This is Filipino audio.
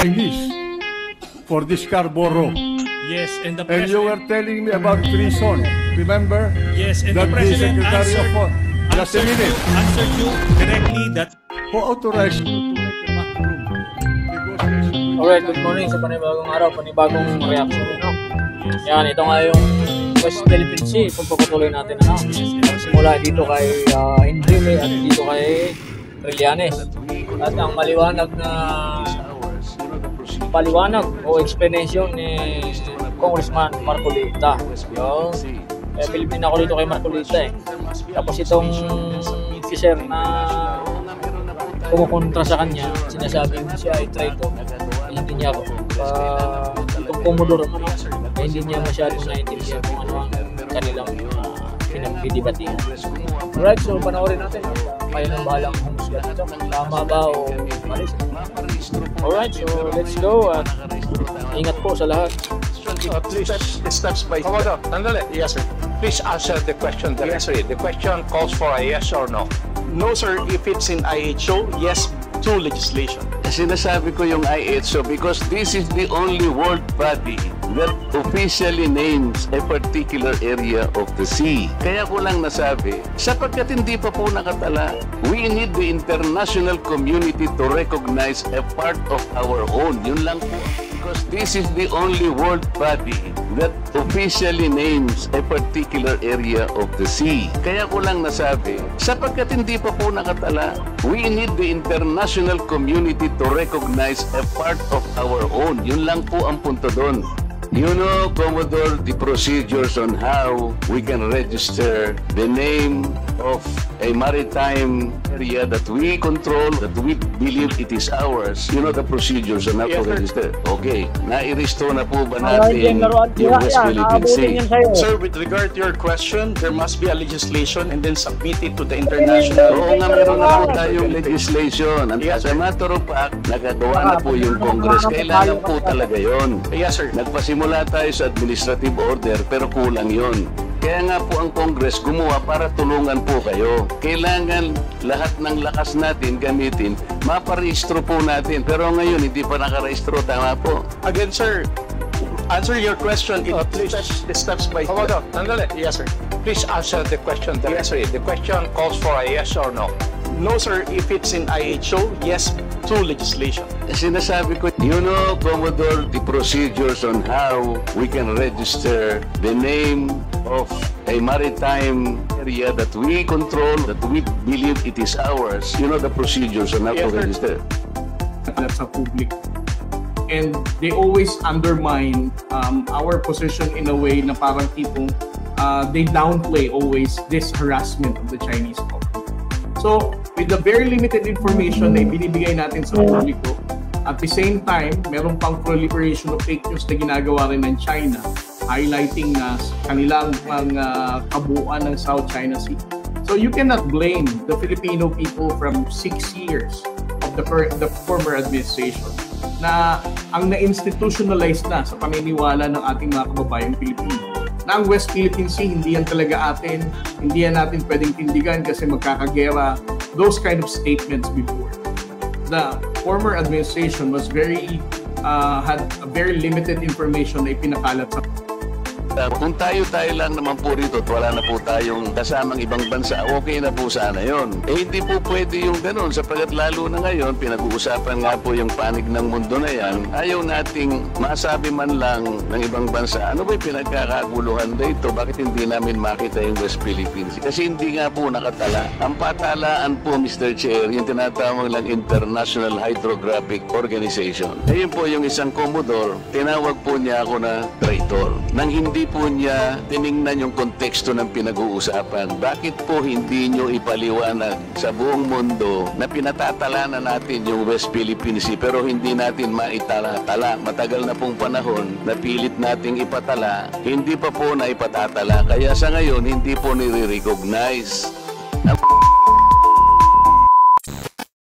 Chinese for this Scarborough. Yes, and the And you were president. telling me about treason. Remember? Yes, and That the the president Secretary of War. Just a minute. answered you directly that. Who authorized you to make a backroom negotiation? Alright, good morning sa panibagong araw, panibagong reaction. No? Yan, ito nga yung West Philippine Sea. Kung pagpatuloy natin, simula dito kay Enrile at dito kay Trillanes. At ang paliwanag o explanation ni Congressman Marcolita. Yung Pilipino ako dito kay Marcolita eh. Tapos itong officer na kumukontra sa kanya, sinasabing siya ay traitor. Hindi niya itong Commodore hindi niya masyadong naiintindihan kung ano ang kanilang pinagdidibatihan. Alright, so panoorin natin. Kayo nang bahalang humusga nito kung tama ba o mali. Alright, so let's go at ingat po sa lahat. Please, steps by step. Yes, sir. Please answer the question directly. The question calls for a yes or no. No, sir. If it's in IHO, yes to legislation. Sinasabi ko yung IHO because this is the only world body that officially names a particular area of the sea. Kaya ko lang nasabi, sapagkat hindi pa po nakatala, we need the international community to recognize a part of our own. Yun lang po. Because this is the only world body that officially names a particular area of the sea. Kaya ko lang nasabi, sapagkat hindi pa po nakatala, we need the international community to recognize a part of our own. Yun lang po ang punto doon. You know, Commodore, the procedures on how we can register the name of a maritime area that we control, that we believe it is ours. You know the procedures on how to register. Okay. Nai-restore na po ba natin yung West Philippine Sea? Sir, with regard to your question, there must be a legislation and then submit it to the international. Oo nga, meron na po tayong legislation. As a matter of fact, nagagawa na po yung Congress. Kailangan po talaga yon. Yes, sir. Nagpasimula tayo sa administrative order pero kulang yon. Kaya nga po ang Congress gumawa para tulungan po kayo. Kailangan lahat ng lakas natin gamitin, maparehistro po natin. Pero ngayon hindi pa nakarehistro, tama po. Again, sir, answer your question in steps by step. Yes, sir. Please answer the question directly. The question calls for a yes or no. No, sir. If it's in IHO, yes to legislation. Sinasabi ko, you know, Commodore, the procedures on how we can register the name of a maritime area that we control, that we believe it is ours. You know the procedures on how to register. Sa public. And they always undermine our position in a way na parang tipong they downplay always this harassment of the Chinese government. So, with the very limited information na ibinibigay natin sa publiko, at the same time, meron pang proliferation of fake news na ginagawa rin ng China, highlighting na kanilang mga kabuuan ng South China Sea. So, you cannot blame the Filipino people from 6 years of the former administration na ang na-institutionalize na sa paniniwala ng ating mga kababayang Pilipino. Na ang West Philippine Sea, hindi yan talaga atin, hindi yan natin pwedeng tindigan kasi magkakagera, those kind of statements before. The former administration was had a very limited information na ipinakalat sa Kung tayo lang naman po rito at wala na po tayong kasamang ibang bansa, okay na po sana yun. Hindi po pwede yung ganun sapagkat lalo na ngayon, pinag-uusapan nga po yung panig ng mundo na yan. Ayaw nating masabi man lang ng ibang bansa, ano ba yung pinagkakaguluhan dito? Bakit hindi namin makita yung West Philippines? Kasi hindi nga po nakatala. Ang patalaan po, Mr. Chair, yung tinatawag lang International Hydrographic Organization. Ayun po yung isang Commodore, tinawag po niya ako na traitor. Nang hindi po niya tiningnan yung konteksto ng pinag-uusapan. Bakit po hindi nyo ipaliwanag sa buong mundo na pinatatala na natin yung West Philippine Sea pero hindi natin maitala-tala? Matagal na pong panahon na pilit nating ipatala, hindi pa po na ipatatala. Kaya sa ngayon, hindi po nire-recognize.